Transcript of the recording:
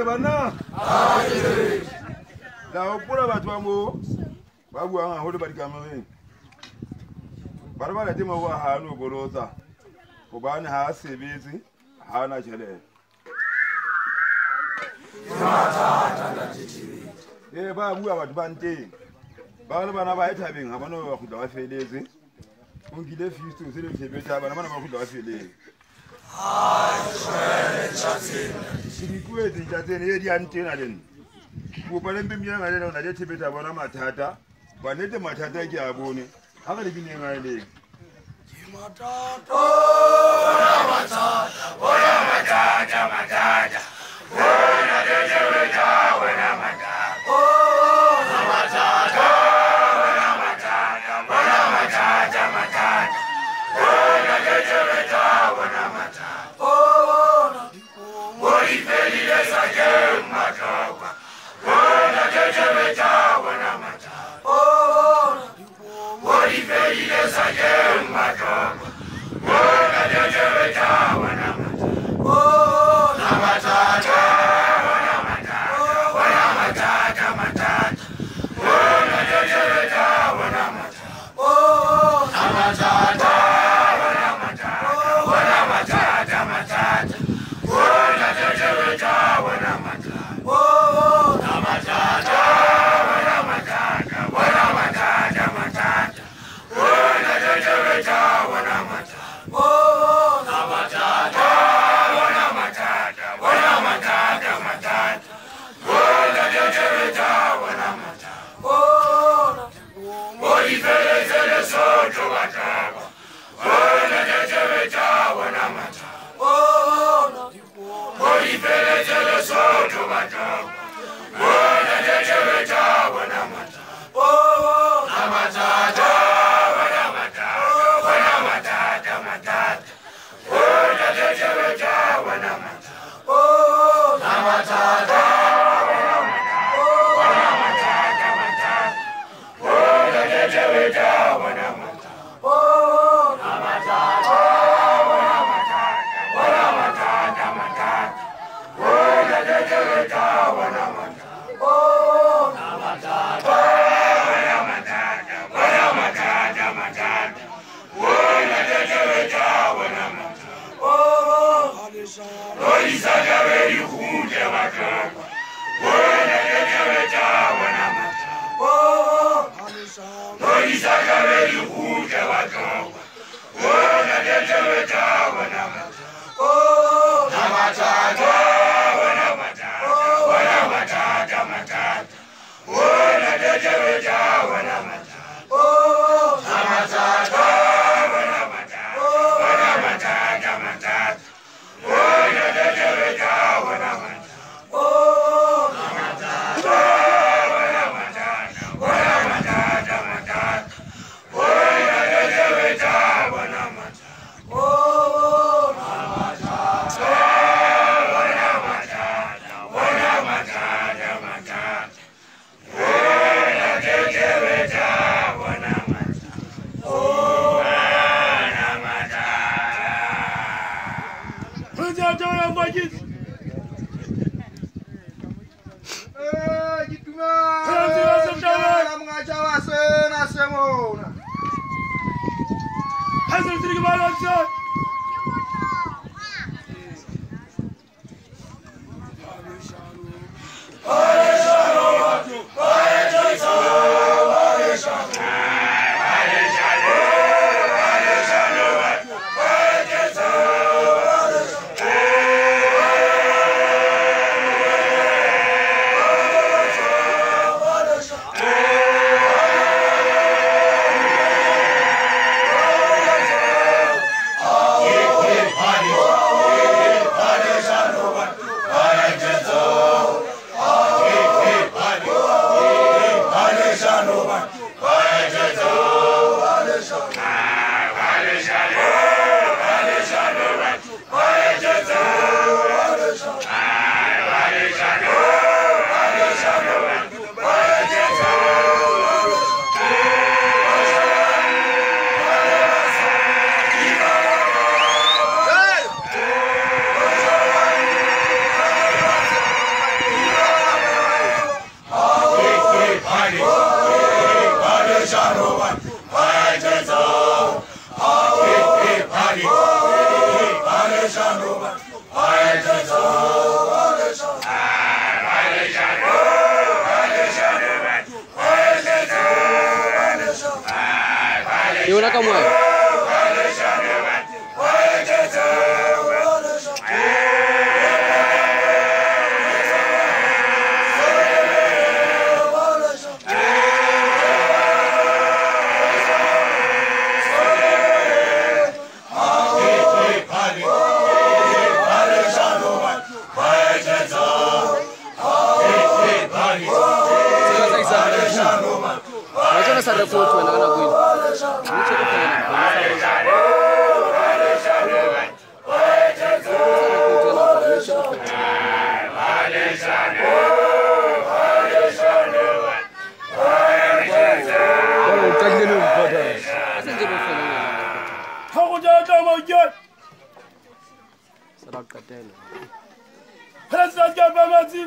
bana. La opura batho ba mo ba buang haholo ba dikamereng. Ba ba late mo wa hano bolotsa. Hobane ha a sebetse ha ana tjhelete. Ba bua batho ba nteng. Ba le bana ba ethabeng ha bana ba khutla ba feletse. O nkile fisto se le sebetsa bana ba khutla ba feletse. Dikuetse tsa tsene e di antena lena. Go pa le mbimya ngale na le thibeta bona mathata. Ba nete mathata ke a bone. Ha ga le bineng a le. Matata, bona matata, matata. Bona dejeja, bona matata. Bona matata, matata. Bona dejeja, bona matata. Bori feli esa ke matata. Bona dejeja, bona matata. Bori feli esa ke matata. Bona dejeja, bona matata. na ka moya. Sarap po ito na kanagwin. Hindi siya ko pa yan. Ako dyan mo dyan! Sarap ka tayo. Halas ka pa, Mati!